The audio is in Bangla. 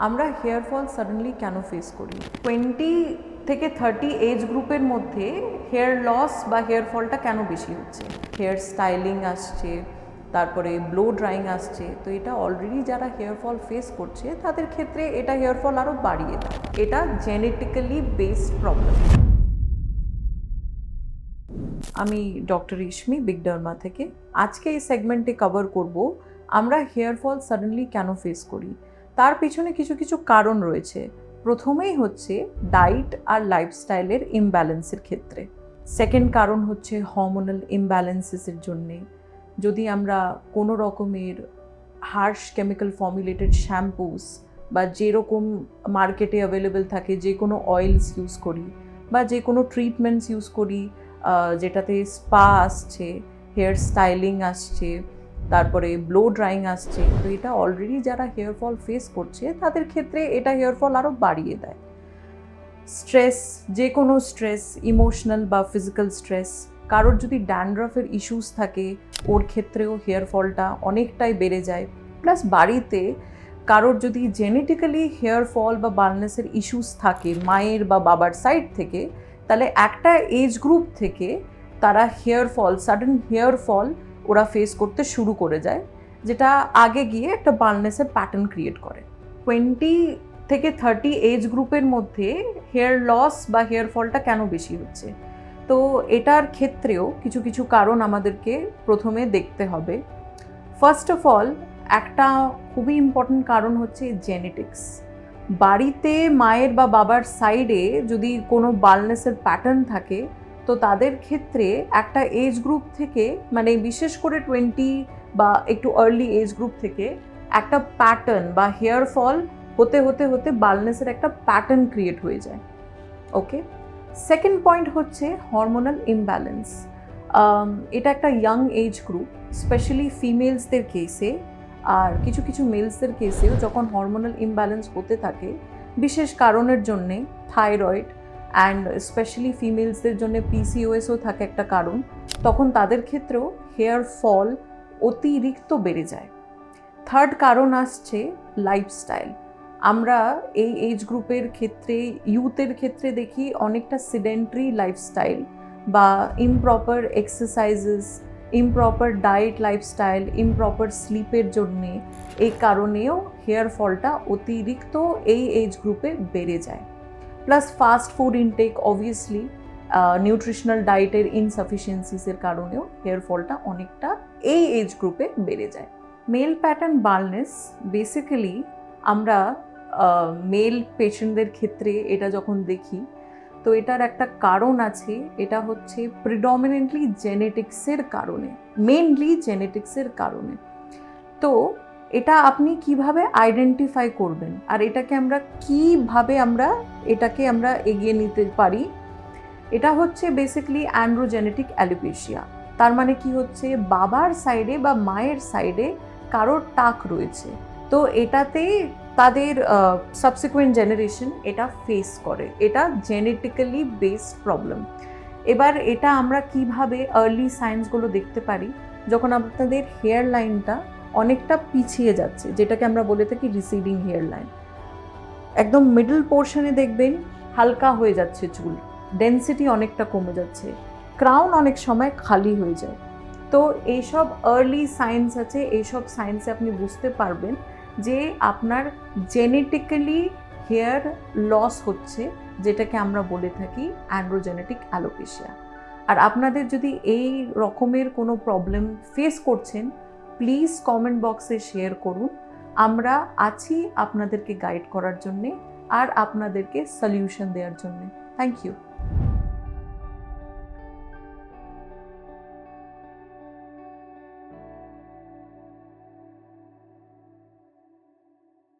আমরা হেয়ার ফল সাডেনলি কেন ফেস করি? 20 থেকে 30 এজ গ্রুপের মধ্যে হেয়ার লস বা হেয়ার ফলটা কেন বেশি হচ্ছে? হেয়ার স্টাইলিং আসছে, তারপরে ব্লো ড্রাইং আসছে, তো এটা অলরেডি যারা হেয়ার ফল ফেস করছে তাদের ক্ষেত্রে এটা হেয়ার ফল আরও বাড়িয়ে দেয়। এটা জেনেটিক্যালি বেসড প্রবলেম। আমি ডক্টর ইশমি, বিগ ডার্মা থেকে। আজকে এই সেগমেন্টে কভার করব আমরা হেয়ার ফল সাডেনলি কেন ফেস করি। তার পিছনে কিছু কিছু কারণ রয়েছে। প্রথমেই হচ্ছে ডায়েট আর লাইফস্টাইলের ইমব্যালেন্সের ক্ষেত্রে। সেকেন্ড কারণ হচ্ছে হরমোনাল ইমব্যালেন্সেসের জন্যে। যদি আমরা কোনো রকমের হার্শ কেমিক্যাল ফর্মুলেটেড শ্যাম্পুস বা যেরকম মার্কেটে অ্যাভেলেবেল থাকে যে কোনো অয়েলস ইউজ করি বা যে কোনো ট্রিটমেন্টস ইউজ করি, যেটাতে স্পা আসছে, হেয়ার স্টাইলিং আসছে, তারপরে ব্লো ড্রাইং আসছে, তো এটা অলরেডি যারা হেয়ার ফল ফেস করছে তাদের ক্ষেত্রে এটা হেয়ার ফল আরও বাড়িয়ে দেয়। স্ট্রেস, যে কোনো স্ট্রেস, ইমোশনাল বা ফিজিক্যাল স্ট্রেস, কারোর যদি ড্যান্ড্রাফের ইস্যুস থাকে ওর ক্ষেত্রেও হেয়ার ফলটা অনেকটাই বেড়ে যায়। প্লাস বাড়িতে কারোর যদি জেনেটিক্যালি হেয়ার ফল বা বালনেসের ইস্যুস থাকে মায়ের বা বাবার সাইড থেকে, তাহলে একটা এজ গ্রুপ থেকে তারা hair fall, sudden hair fall ওরা ফেস করতে শুরু করে যায়, যেটা আগে গিয়ে একটা বালনেসের প্যাটার্ন ক্রিয়েট করে। 20 থেকে 30 এজ গ্রুপের মধ্যে হেয়ার লস বা হেয়ার ফলটা কেন বেশি হচ্ছে? তো এটার ক্ষেত্রেও কিছু কিছু কারণ আমাদেরকে প্রথমে দেখতে হবে। ফার্স্ট অফ অল, একটা খুবই ইম্পর্টেন্ট কারণ হচ্ছে জেনেটিক্স। বাড়িতে মায়ের বা বাবার সাইডে যদি কোনো বালনেসের প্যাটার্ন থাকে, তো তাদের ক্ষেত্রে একটা এজ গ্রুপ থেকে, মানে বিশেষ করে 20 বা একটু আর্লি এজ গ্রুপ থেকে একটা প্যাটার্ন বা হেয়ার ফল হতে হতে হতে বালনেসের একটা প্যাটার্ন ক্রিয়েট হয়ে যায়। ওকে, সেকেন্ড পয়েন্ট হচ্ছে হরমোনাল ইমব্যালেন্স। এটা একটা ইয়াং এজ গ্রুপ, স্পেশালি ফিমেলসদের কেসে আর কিছু কিছু মেলসদের কেসেও যখন হরমোনাল ইমব্যালেন্স হতে থাকে বিশেষ কারণের জন্যে, থাইরয়েড অ্যান্ড স্পেশালি ফিমেলসদের জন্য পিসিওএসও থাকে একটা কারণ, তখন তাদের ক্ষেত্রেও হেয়ার ফল অতিরিক্ত বেড়ে যায়। থার্ড কারণ আসছে লাইফস্টাইল। আমরা এই এজ গ্রুপের ক্ষেত্রে, ইউথের ক্ষেত্রে দেখি অনেকটা সিডেন্টারি লাইফস্টাইল বা improper exercises, improper diet lifestyle, improper স্লিপের জন্যে, এই কারণেও হেয়ার ফলটা অতিরিক্ত এই এজ গ্রুপে বেড়ে যায়। Plus fast food intake, obviously nutritional ডায়েটের ইনসাফিসিয়েন্সিসের কারণেও হেয়ার ফলটা অনেকটা এই এজ গ্রুপে বেড়ে যায়। মেল প্যাটার্ন বালনেস, বেসিক্যালি আমরা মেল পেশেন্টদের ক্ষেত্রে এটা যখন দেখি, তো এটার একটা কারণ আছে। এটা হচ্ছে প্রিডমিনেন্টলি জেনেটিক্সের কারণে, মেনলি জেনেটিক্সের কারণে। তো এটা আপনি কিভাবে আইডেন্টিফাই করবেন আর এটাকে আমরা এগিয়ে নিতে পারি? এটা হচ্ছে বেসিক্যালি অ্যান্ড্রোজেনেটিক অ্যালোপেশিয়া। তার মানে কি হচ্ছে, বাবার সাইডে বা মায়ের সাইডে কারোর টাক রয়েছে, তো এটাতে তাদের সাবসিকুয়েন্ট জেনারেশন এটা ফেস করে। এটা জেনেটিক্যালি বেসড প্রবলেম। এবার এটা আমরা কিভাবে আর্লি সাইন্সগুলো দেখতে পারি? যখন আপনাদের হেয়ার লাইনটা অনেকটা পিছিয়ে যাচ্ছে, যেটাকে আমরা বলে থাকি রিসিডিং হেয়ার লাইন, একদম মিডল পোর্শনে দেখবেন হালকা হয়ে যাচ্ছে চুল, ডেন্সিটি অনেকটা কমে যাচ্ছে, ক্রাউন অনেক সময় খালি হয়ে যায়। তো এইসব আর্লি সাইন্স আছে, এইসব সাইন্সে আপনি বুঝতে পারবেন যে আপনার জেনেটিক্যালি হেয়ার লস হচ্ছে, যেটাকে আমরা বলে থাকি অ্যান্ড্রোজেনেটিক অ্যালোপেশিয়া। আর আপনাদের যদি এই রকমের কোনো প্রবলেম ফেস করছেন, প্লিজ কমেন্ট বক্সে শেয়ার করুন। আমরা আছি আপনাদেরকে গাইড করার জন্যে আর আপনাদেরকে সলিউশন দেওয়ার জন্যে। Thank you.